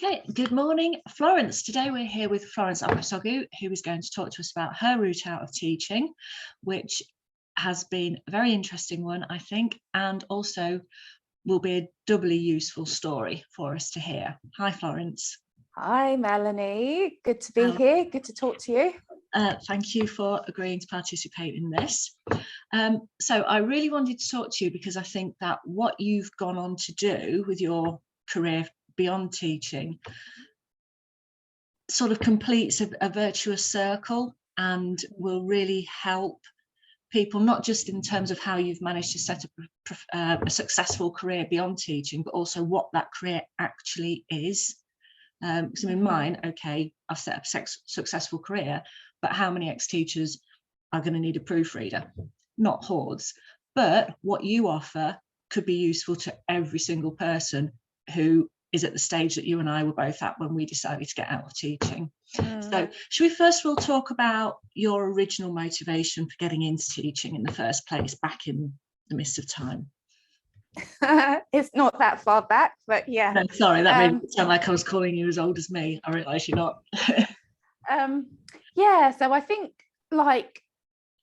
Okay, good morning, Florence. Today we're here with Florence Okwusogu, who is going to talk to us about her route out of teaching, which has been a very interesting one, I think, and also will be a doubly useful story for us to hear. Hi, Florence. Hi, Melanie. Good to be here. Good to talk to you. Thank you for agreeing to participate in this. So I really wanted to talk to you because I think that what you've gone on to do with your career beyond teaching sort of completes a virtuous circle and will really help people, not just in terms of how you've managed to set up a successful career beyond teaching, but also what that career actually is. Because in mine, okay, I've set up a successful career, but how many ex-teachers are going to need a proofreader? Not hordes. But what you offer could be useful to every single person who is at the stage that you and I were both at when we decided to get out of teaching. So should we first of all talk about your original motivation for getting into teaching in the first place back in the mist of time? It's not that far back, but yeah. No, sorry, that made it sound like I was calling you as old as me. I realise you're not. Yeah, so I think like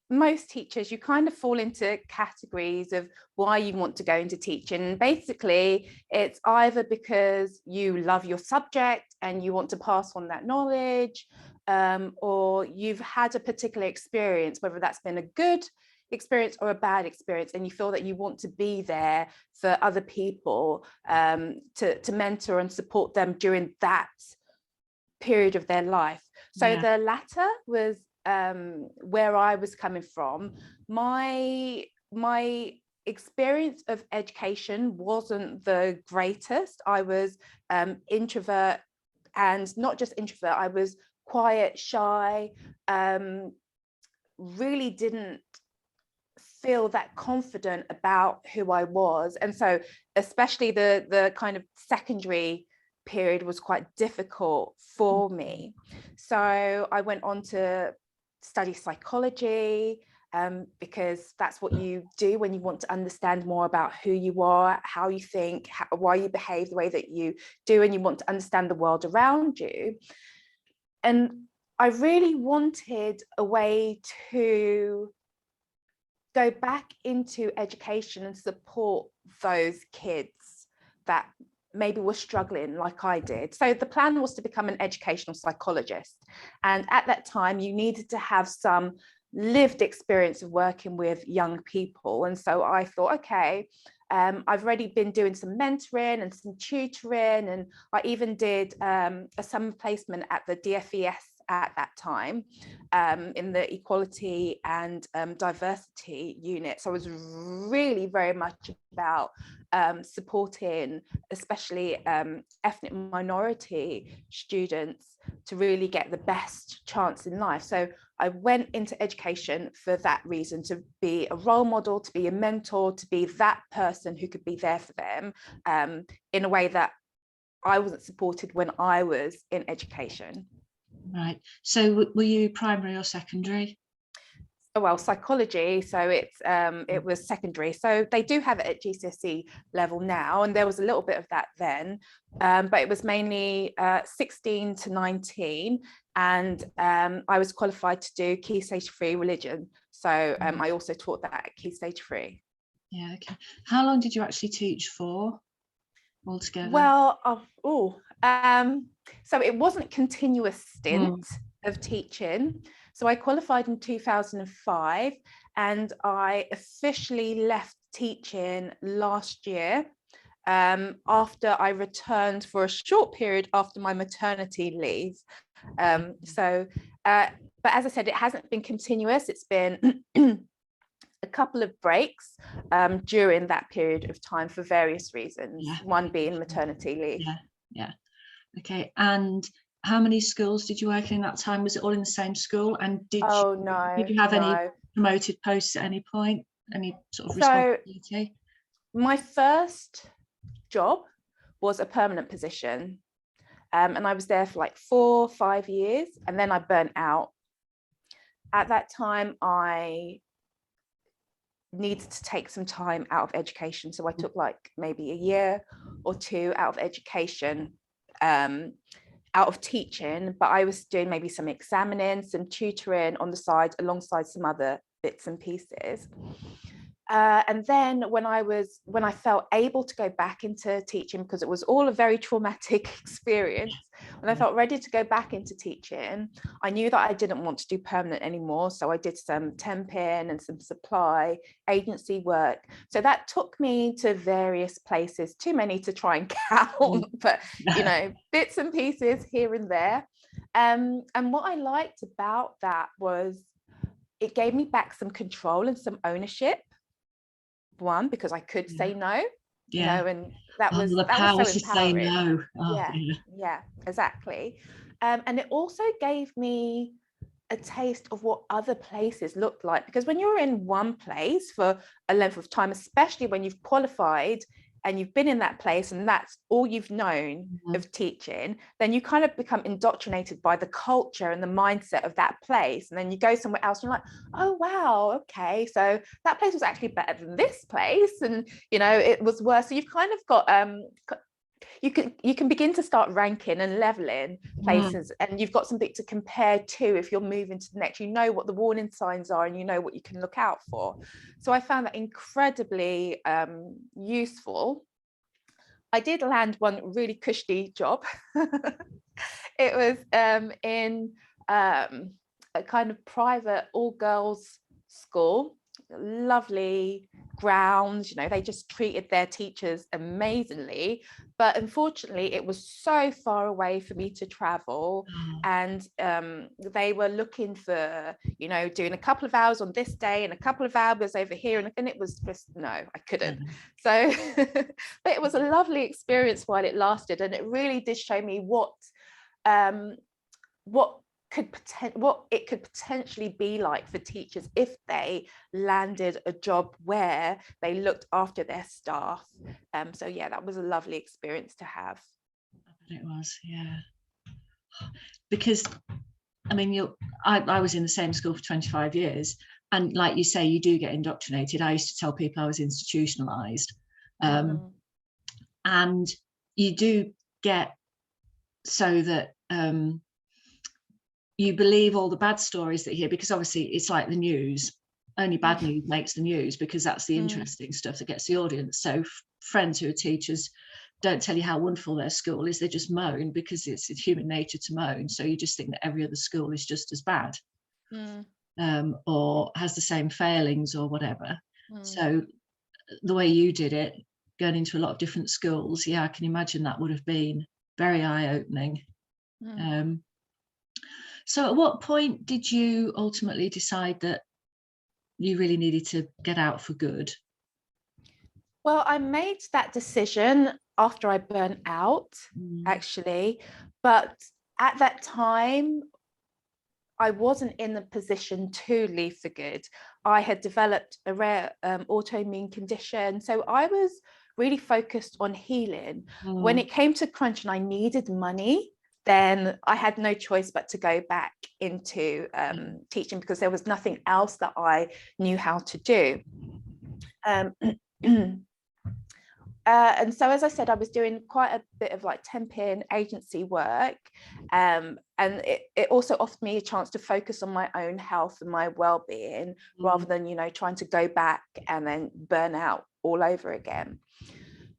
most teachers, you kind of fall into categories of why you want to go into teaching. Basically, it's either because you love your subject and you want to pass on that knowledge, or you've had a particular experience, whether that's been a good experience or a bad experience, and you feel that you want to be there for other people, to mentor and support them during that period of their life. So the latter was where I was coming from. My experience of education wasn't the greatest. I was introvert, and not just introvert, I was quiet, shy, really didn't feel that confident about who I was. And so especially the kind of secondary period was quite difficult for me. So I went on to study psychology, because that's what you do when you want to understand more about who you are, how you think, why you behave the way that you do, and you want to understand the world around you. And I really wanted a way to go back into education and support those kids that maybe were struggling like I did. So the plan was to become an educational psychologist. And at that time, you needed to have some lived experience of working with young people. And so I thought, okay, I've already been doing some mentoring and some tutoring, and I even did a summer placement at the DFES at that time, in the equality and diversity unit. So I was really very much about supporting especially ethnic minority students to really get the best chance in life. So I went into education for that reason, to be a role model, to be a mentor, to be that person who could be there for them, in a way that I wasn't supported when I was in education. Right. So were you primary or secondary? Well, psychology, so it was secondary. So they do have it at GCSE level now, and there was a little bit of that then, but it was mainly 16 to 19, and I was qualified to do Key Stage 3 religion. So I also taught that at Key Stage 3. Yeah, okay. How long did you actually teach for altogether? Well, so it wasn't continuous stint of teaching. So I qualified in 2005, and I officially left teaching last year, after I returned for a short period after my maternity leave. But as I said, it hasn't been continuous. It's been a couple of breaks during that period of time for various reasons, one being maternity leave. Yeah. Okay. And how many schools did you work in that time? Was it all in the same school? And did you have any promoted posts at any point? Any sort of responsibility? My first job was a permanent position, and I was there for like 4 or 5 years, and then I burnt out. At that time, I needed to take some time out of education, so I took like maybe a year or two out of education, out of teaching, but I was doing maybe some examining, some tutoring on the side alongside some other bits and pieces. And then when I felt able to go back into teaching, because it was all a very traumatic experience, when I felt ready to go back into teaching, I knew that I didn't want to do permanent anymore. So I did some temping and some supply agency work. So that took me to various places, too many to try and count, but you know, bits and pieces here and there. And what I liked about that was it gave me back some control and some ownership. One, because I could say no, you know, and that was the power so to say no. Yeah, exactly. And it also gave me a taste of what other places looked like, because when you're in one place for a length of time, especially when you've qualified and you've been in that place and that's all you've known of teaching, then you kind of become indoctrinated by the culture and the mindset of that place. And then you go somewhere else and you're like, oh, wow, okay, so that place was actually better than this place. And, you know, it was worse. So you've kind of got, you can begin to start ranking and leveling places, and you've got something to compare to if you're moving to the next. You know what the warning signs are and you know what you can look out for. So I found that incredibly useful. I did land one really cushy job. It was in a kind of private all-girls school, lovely grounds, you know, they just treated their teachers amazingly, but unfortunately it was so far away for me to travel. And they were looking for, you know, doing a couple of hours on this day and a couple of hours over here, and it was just, no, I couldn't. So but it was a lovely experience while it lasted, and it really did show me what it could potentially be like for teachers if they landed a job where they looked after their staff. So yeah, that was a lovely experience to have. It was, yeah. Because I mean, I was in the same school for 25 years, and like you say, you do get indoctrinated. I used to tell people I was institutionalized, and you do get so that you believe all the bad stories that you hear, because obviously it's like the news. Only bad news makes the news, because that's the interesting stuff that gets the audience. So friends who are teachers don't tell you how wonderful their school is. They just moan, because it's human nature to moan. So you just think that every other school is just as bad, or has the same failings or whatever. So the way you did it, going into a lot of different schools, yeah, I can imagine that would have been very eye-opening. So at what point did you ultimately decide that you really needed to get out for good? Well, I made that decision after I burnt out, actually. But at that time, I wasn't in the position to leave for good. I had developed a rare autoimmune condition. So I was really focused on healing. When it came to crunch and I needed money, then I had no choice but to go back into teaching, because there was nothing else that I knew how to do. And so, as I said, I was doing quite a bit of like temping agency work, and it also offered me a chance to focus on my own health and my well-being, rather than, you know, trying to go back and then burn out all over again.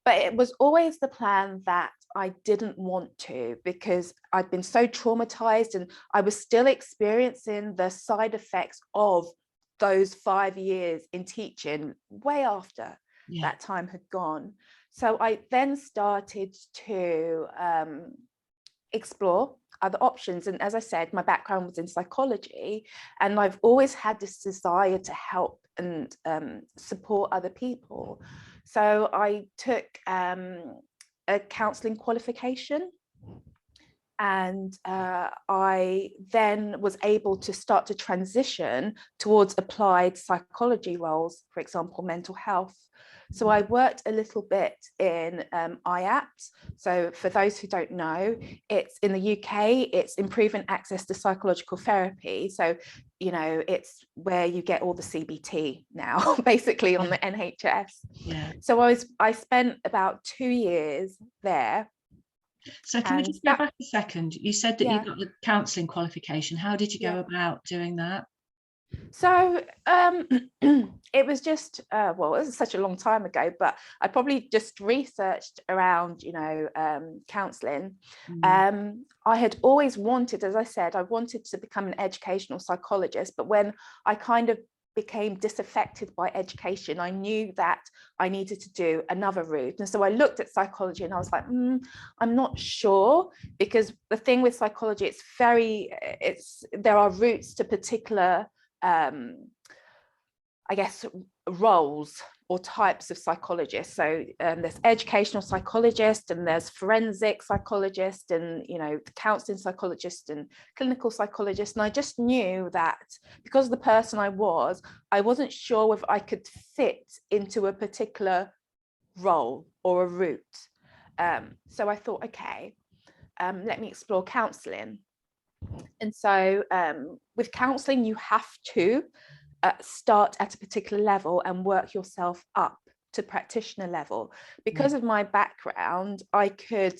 But it was always the plan that I didn't want to, because I'd been so traumatized, and I was still experiencing the side effects of those 5 years in teaching way after that time had gone. So I then started to explore other options. And as I said, my background was in psychology, and I've always had this desire to help and support other people. So I took a counselling qualification, and I then was able to start to transition towards applied psychology roles, for example, mental health. So I worked a little bit in IAPT. So for those who don't know, it's in the UK, it's improving access to psychological therapy. So, you know, it's where you get all the CBT now, basically on the NHS. So I spent about 2 years there. So can we And just go back a second? You said that you yeah. got the counselling qualification. How did you go about doing that? So it was just, well, it was such a long time ago, but I probably just researched around, counselling. I had always wanted, as I said, I wanted to become an educational psychologist, but when I kind of became disaffected by education, I knew that I needed to do another route. And so I looked at psychology and I was like, I'm not sure, because the thing with psychology, there are routes to particular I guess roles or types of psychologists. So there's educational psychologist, and there's forensic psychologist, and the counselling psychologist and clinical psychologist. And I just knew that because of the person I wasn't sure if I could fit into a particular role or a route. So I thought, okay, let me explore counselling. And so with counselling, you have to start at a particular level and work yourself up to practitioner level. Because of my background, I could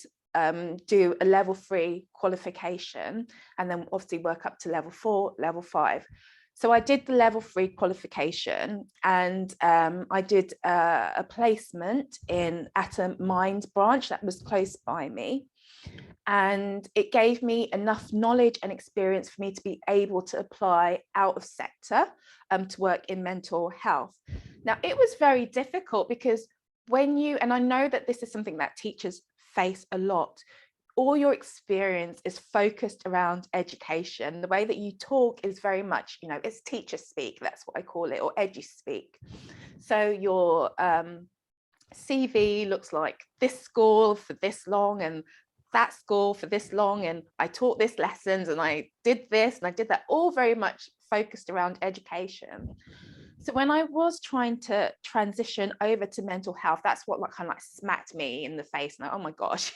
do a level 3 qualification and then obviously work up to level 4, level 5. So I did the level 3 qualification, and I did a placement at a Mind branch that was close by me. And it gave me enough knowledge and experience for me to be able to apply out of sector to work in mental health. Now, it was very difficult because and I know that this is something that teachers face a lot, all your experience is focused around education. The way that you talk is very much, it's teacher speak, that's what I call it, or edu speak. So your CV looks like this school for this long and that school for this long, and I taught this lessons and I did this and I did that, all very much focused around education. So when I was trying to transition over to mental health, that's what kind of smacked me in the face. And oh my gosh,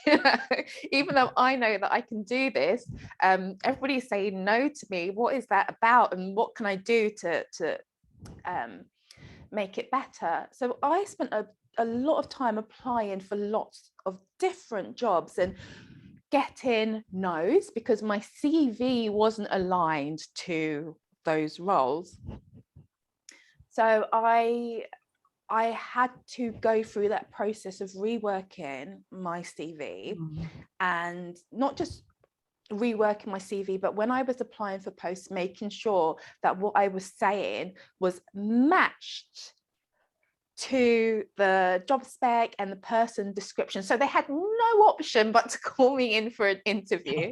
even though I know that I can do this, everybody's saying no to me. What is that about? And what can I do to make it better? So I spent a lot of time applying for lots of different jobs and getting no's because my CV wasn't aligned to those roles. So I had to go through that process of reworking my CV, and not just reworking my CV, but when I was applying for posts, making sure that what I was saying was matched to the job spec and the person description. So they had no option but to call me in for an interview.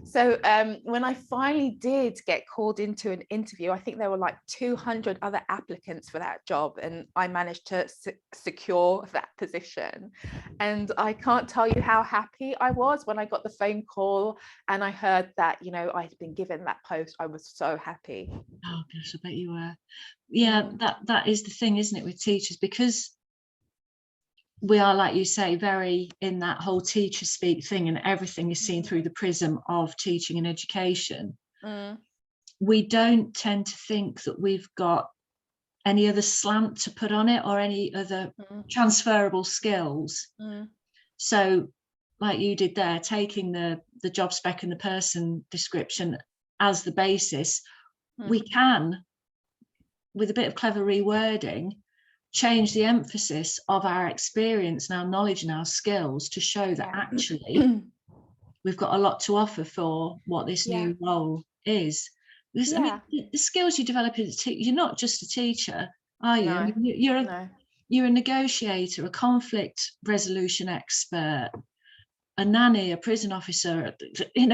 So when I finally did get called into an interview, I think there were like 200 other applicants for that job, and I managed to secure that position. And I can't tell you how happy I was when I got the phone call and I heard that, I'd been given that post. I was so happy. Oh gosh, I bet you were. Yeah, that is the thing, isn't it, with teachers, because we are, like you say, very in that whole teacher speak thing, and everything is seen through the prism of teaching and education. We don't tend to think that we've got any other slant to put on it or any other transferable skills. So like you did there, taking the job spec and the person description as the basis, we can, with a bit of clever rewording, change the emphasis of our experience and our knowledge and our skills to show that actually we've got a lot to offer for what this new role is. Because I mean, the skills you develop as a teacher, you're not just a teacher, are you? No. I mean, you're a negotiator, a conflict resolution expert, a nanny, a prison officer,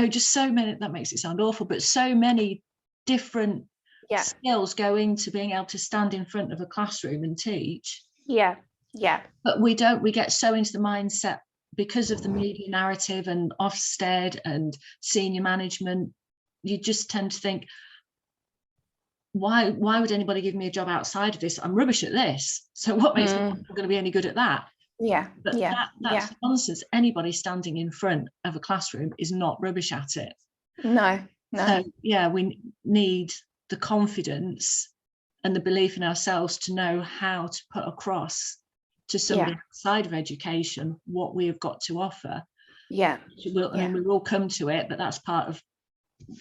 just so many, that makes it sound awful, but so many different skills go into being able to stand in front of a classroom and teach. But we get so into the mindset because of the media narrative and Ofsted and senior management. You just tend to think, why would anybody give me a job outside of this? I'm rubbish at this, so what makes me think I'm going to be any good at that? That's nonsense. Anybody standing in front of a classroom is not rubbish at it. No. So we need the confidence and the belief in ourselves to know how to put across to somebody outside of education what we have got to offer. Yeah. I mean, we'll all come to it, but that's part of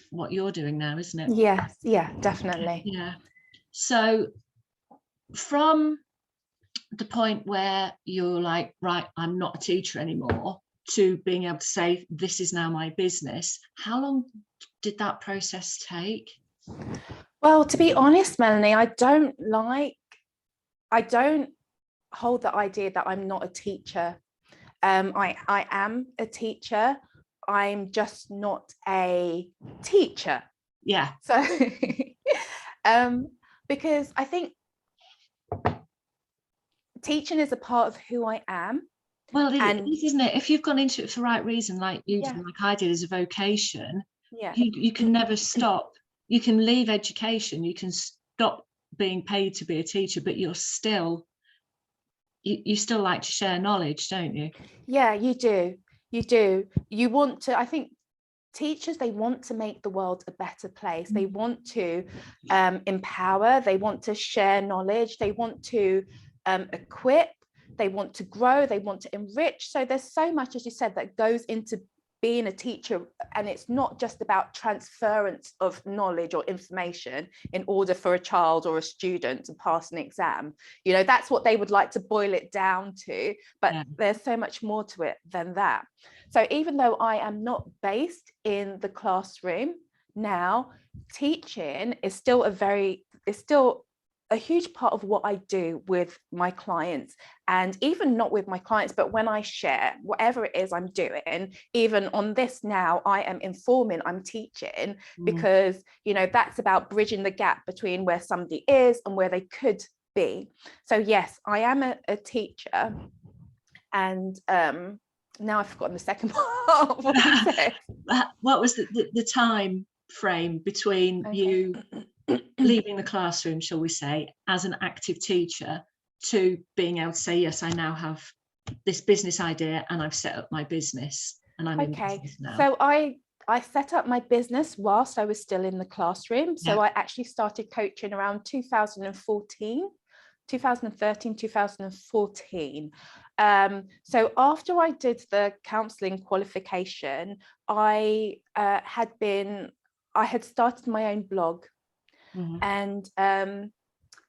what you're doing now, isn't it? Yes, yeah, definitely. Yeah. So from the point where you're like, right, I'm not a teacher anymore, to being able to say, this is now my business, how long did that process take? Well, to be honest, Melanie, I don't hold the idea that I'm not a teacher. I am a teacher. I'm just not a teacher. Yeah. So because I think teaching is a part of who I am. Well, And isn't it? If you've gone into it for the right reason, like you yeah, did, like I did, as a vocation, yeah, you can never stop. You can leave education, you can stop being paid to be a teacher, but you're still, you still like to share knowledge, don't you? yeah, you do. You want to, I think teachers, they want to make the world a better place. They want to empower, they want to share knowledge, they want to equip, they want to grow, they want to enrich. So there's so much, as you said, that goes into being a teacher, and it's not just about transference of knowledge or information in order for a child or a student to pass an exam. You know, that's what they would like to boil it down to, but there's so much more to it than that. So even though I am not based in the classroom now, teaching is still a huge part of what I do with my clients, and even not with my clients, but when I share whatever it is I'm doing, even on this now, I am informing, I'm teaching, because, you know, that's about bridging the gap between where somebody is and where they could be. So yes, I am a teacher. And now I've forgotten the second part of what you said. What was the time frame between you leaving the classroom, shall we say, as an active teacher, to being able to say, yes, I now have this business idea and I've set up my business and I'm in business now? So I set up my business whilst I was still in the classroom. So I actually started coaching around 2013, 2014. So after I did the counselling qualification, I had started my own blog. And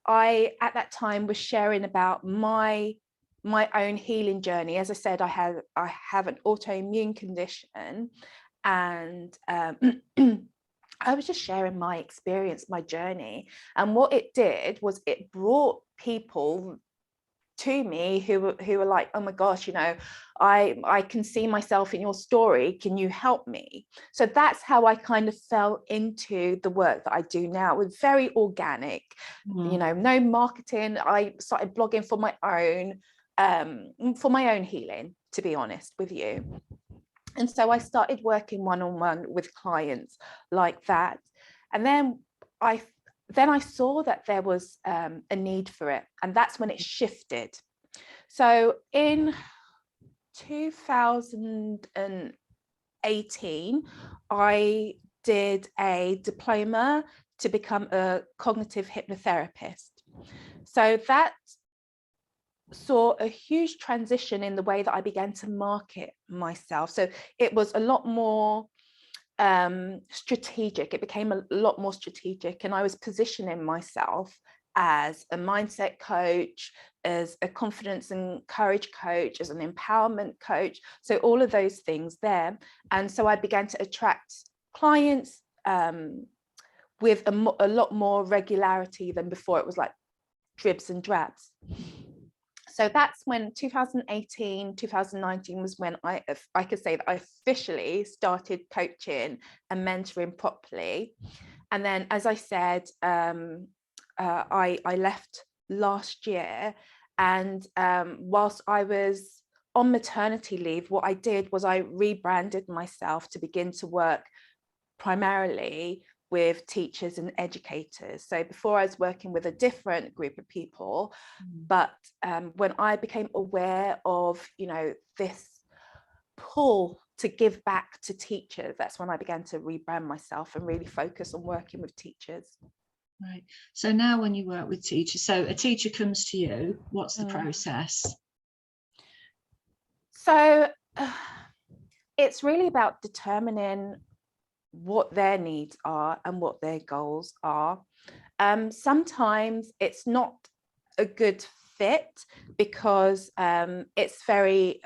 I, at that time, was sharing about my own healing journey. As I said, I have an autoimmune condition, and I was just sharing my experience, my journey. And what it did was it brought people to me who were like, oh my gosh, you know, I can see myself in your story, can you help me? So that's how I kind of fell into the work that I do now. It was very organic, you know, no marketing. I started blogging for my own healing, to be honest with you. And so I started working one-on-one with clients like that. And then I saw that there was a need for it. And that's when it shifted. So in 2018, I did a diploma to become a cognitive hypnotherapist. So that saw a huge transition in the way that I began to market myself. So it was a lot more strategic. It became a lot more strategic, and I was positioning myself as a mindset coach, as a confidence and courage coach, as an empowerment coach. So all of those things there. And so I began to attract clients with a lot more regularity than before. It was like dribs and drabs. So that's when 2018, 2019 was when I could say that I officially started coaching and mentoring properly. And then, as I said, I left last year. And whilst I was on maternity leave, what I did was I rebranded myself to begin to work primarily with teachers and educators. So before I was working with a different group of people, but when I became aware of, you know, this pull to give back to teachers, that's when I began to rebrand myself and really focus on working with teachers. Right. So now when you work with teachers, so a teacher comes to you, what's the process? So it's really about determining what their needs are and what their goals are. Sometimes it's not a good fit because it's very,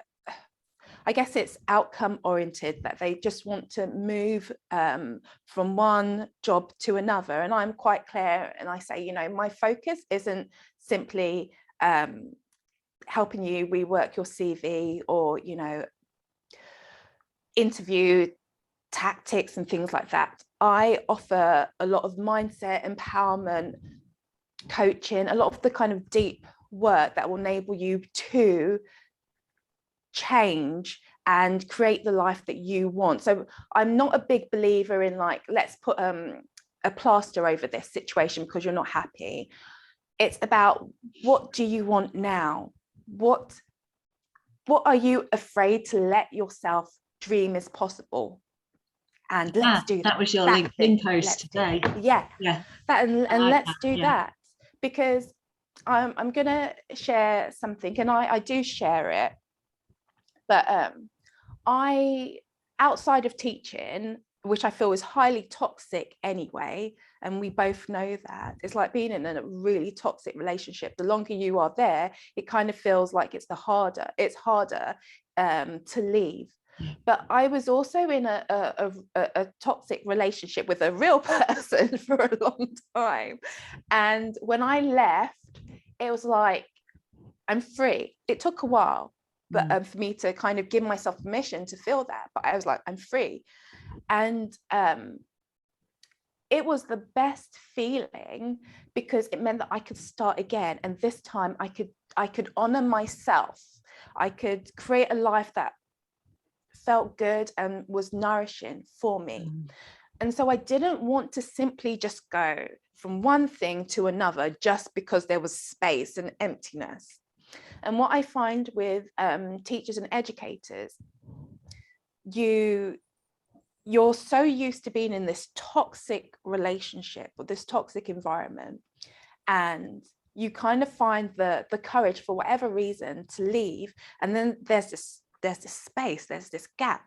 I guess it's outcome oriented, that they just want to move from one job to another. And I'm quite clear, and I say, you know, my focus isn't simply helping you rework your CV or, you know, interview tactics and things like that. I offer a lot of mindset, empowerment, coaching, a lot of the kind of deep work that will enable you to change and create the life that you want. So I'm not a big believer in like, let's put a plaster over this situation because you're not happy. It's about, what do you want now? What are you afraid to let yourself dream is possible? And let's do that. That was your LinkedIn post today. Yeah. That, and like let's that. do that, because I'm gonna share something, and I do share it, but I, outside of teaching, which I feel is highly toxic anyway, and we both know that, it's like being in a really toxic relationship. The longer you are there, it kind of feels like it's harder to leave. But I was also in a toxic relationship with a real person for a long time. And when I left, it was like, I'm free. It took a while, but for me to kind of give myself permission to feel that. But I was like, I'm free. And it was the best feeling, because it meant that I could start again. And this time I could honor myself. I could create a life that felt good and was nourishing for me. And so I didn't want to simply just go from one thing to another just because there was space and emptiness. And what I find with teachers and educators, you're so used to being in this toxic relationship or this toxic environment, and you kind of find the courage for whatever reason to leave, and then there's this space, there's this gap.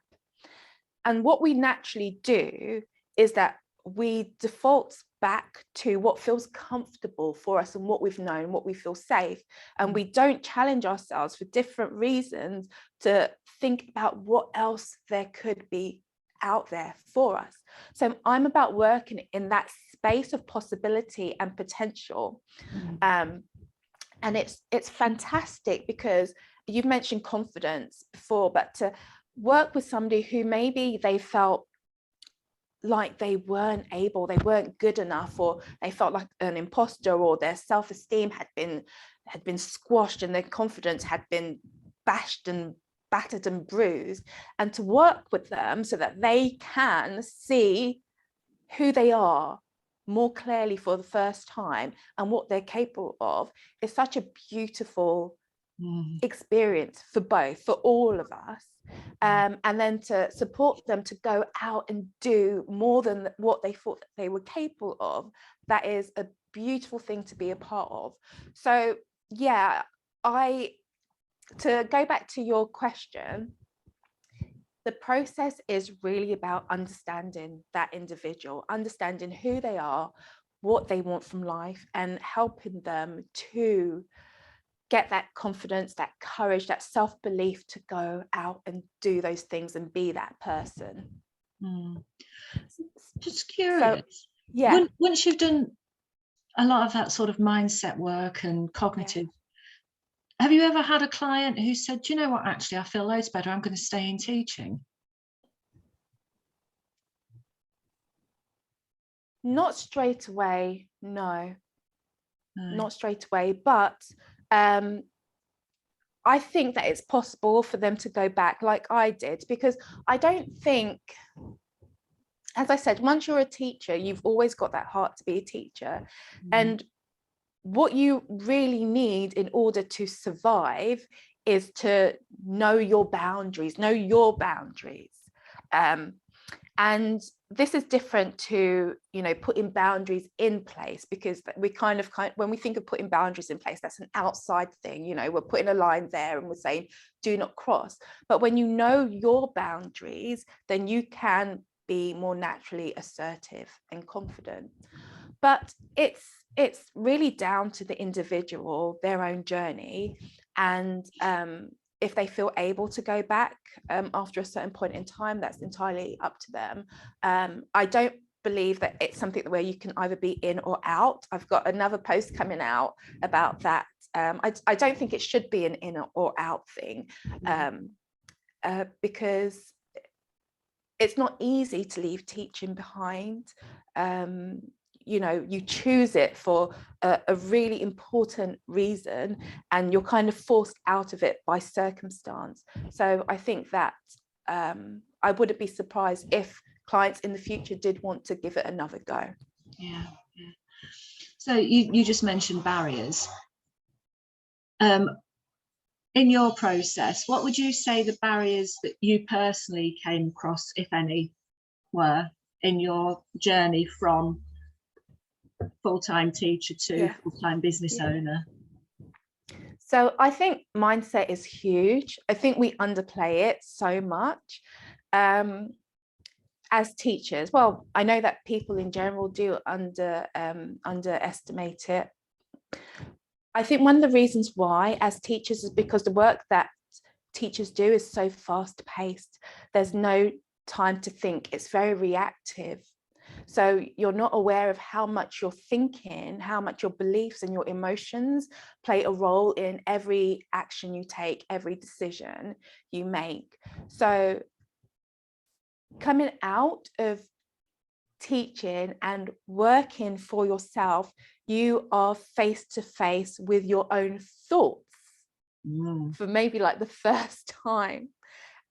And what we naturally do is that we default back to what feels comfortable for us and what we've known, what we feel safe, and we don't challenge ourselves for different reasons to think about what else there could be out there for us. So I'm about working in that space of possibility and potential. And it's fantastic, because you've mentioned confidence before, but to work with somebody who maybe they felt like they weren't good enough, or they felt like an imposter, or their self-esteem had been squashed and their confidence had been bashed and battered and bruised, and to work with them so that they can see who they are more clearly for the first time and what they're capable of, is such a beautiful experience for all of us. And then to support them to go out and do more than what they thought that they were capable of, that is a beautiful thing to be a part of. So yeah, to go back to your question, the process is really about understanding that individual, understanding who they are, what they want from life, and helping them to get that confidence, that courage, that self-belief to go out and do those things and be that person. Just curious. So, yeah. Once you've done a lot of that sort of mindset work and cognitive, have you ever had a client who said, do you know what, actually, I feel loads better, I'm going to stay in teaching? Not straight away, no. Not straight away, but I think that it's possible for them to go back like I did, because I don't think, as I said, once you're a teacher, you've always got that heart to be a teacher. And what you really need in order to survive is to know your boundaries. And this is different to, putting boundaries in place, because we kind of when we think of putting boundaries in place, that's an outside thing. We're putting a line there and we're saying do not cross. But when you know your boundaries, then you can be more naturally assertive and confident. But it's really down to the individual, their own journey, and if they feel able to go back after a certain point in time, that's entirely up to them. I don't believe that it's something where you can either be in or out. I've got another post coming out about that. I don't think it should be an in or out thing, because it's not easy to leave teaching behind. You choose it for a really important reason, and you're kind of forced out of it by circumstance. So I think that I wouldn't be surprised if clients in the future did want to give it another go. Yeah. So you just mentioned barriers. In your process, what would you say the barriers that you personally came across, if any, were in your journey from full-time teacher to full-time business owner? So I think mindset is huge. I think we underplay it so much as teachers. Well, I know that people in general do underestimate it. I think one of the reasons why as teachers is because the work that teachers do is so fast paced. There's no time to think. It's very reactive. So you're not aware of how much you're thinking, how much your beliefs and your emotions play a role in every action you take, every decision you make. So coming out of teaching and working for yourself, you are face to face with your own thoughts for maybe like the first time,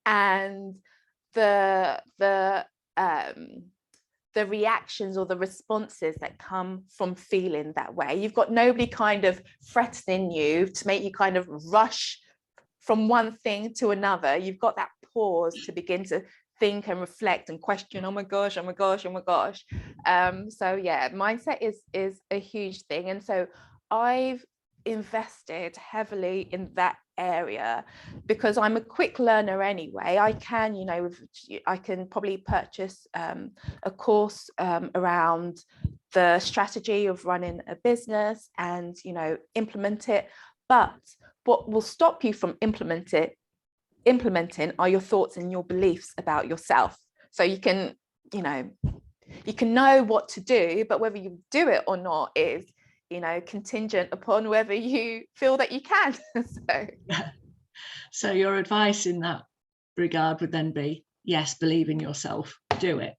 and the reactions or the responses that come from feeling that way. You've got nobody kind of threatening you to make you kind of rush from one thing to another. You've got that pause to begin to think and reflect and question, oh my gosh. So yeah, mindset is a huge thing. And so I've invested heavily in that area because I'm a quick learner anyway. I can probably purchase a course around the strategy of running a business and implement it. But what will stop you from implementing are your thoughts and your beliefs about yourself. So you can know what to do, but whether you do it or not is contingent upon whether you feel that you can. So your advice in that regard would then be, yes, believe in yourself, do it.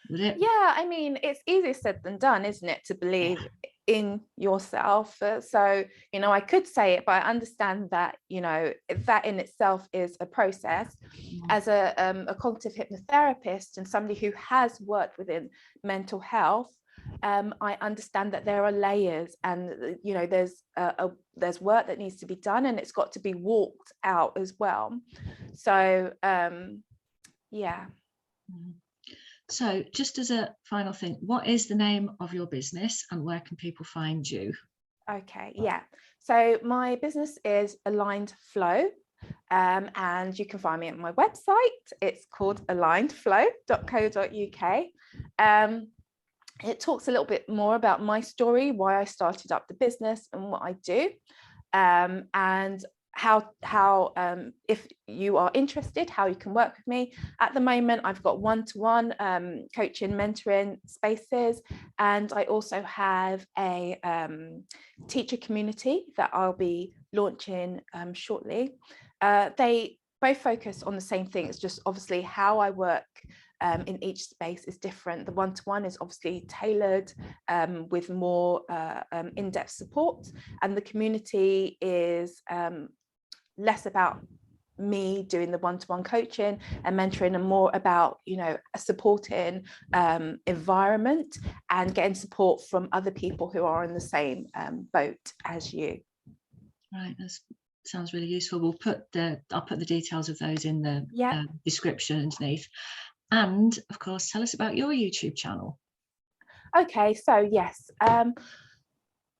Would it? Yeah, I mean, it's easier said than done, isn't it, to believe in yourself? So I could say it, but I understand that that in itself is a process. As a cognitive hypnotherapist and somebody who has worked within mental health, I understand that there are layers, and there's work that needs to be done, and it's got to be walked out as well. So yeah. So just as a final thing, what is the name of your business and where can people find you? Okay, yeah. So my business is Aligned Flow, and you can find me at my website. It's called alignedflow.co.uk. It talks a little bit more about my story, why I started up the business and what I do, and how if you are interested, how you can work with me. At the moment, I've got one-to-one coaching, mentoring spaces, and I also have a teacher community that I'll be launching shortly. They both focus on the same thing. It's just obviously how I work in each space is different. The one-to-one is obviously tailored with more in-depth support, and the community is less about me doing the one-to-one coaching and mentoring, and more about a supporting environment and getting support from other people who are in the same boat as you. Right, that sounds really useful. I'll put the details of those in the description underneath. And of course, tell us about your YouTube channel. Okay, so yes,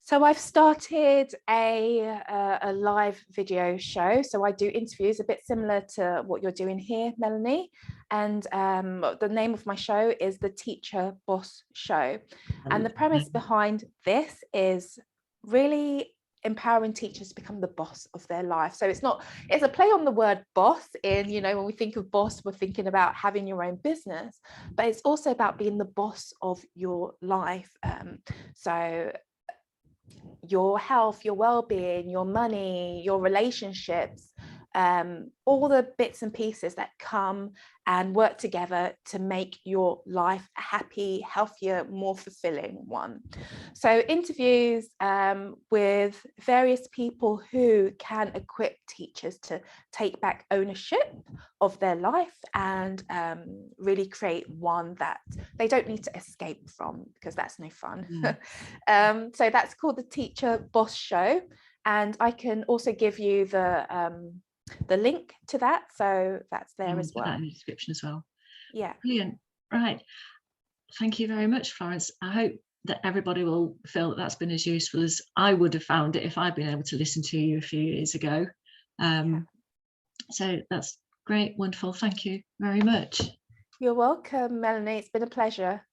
so I've started a live video show. So I do interviews a bit similar to what you're doing here, Melanie. And the name of my show is the Teacher Boss Show. And the premise behind this is really empowering teachers to become the boss of their life. So it's a play on the word boss. In, you know, when we think of boss, we're thinking about having your own business, but it's also about being the boss of your life. So your health, your well-being, your money, your relationships, all the bits and pieces that come and work together to make your life a happy, healthier, more fulfilling one. So interviews with various people who can equip teachers to take back ownership of their life and really create one that they don't need to escape from, because that's no fun. So that's called the Teacher Boss Show, and I can also give you the link to that, so that's there as well. Put that in the description as well. Yeah, brilliant. Right, thank you very much, Florence. I hope that everybody will feel that that's been as useful as I would have found it if I'd been able to listen to you a few years ago. So that's great, wonderful. Thank you very much. You're welcome, Melanie. It's been a pleasure.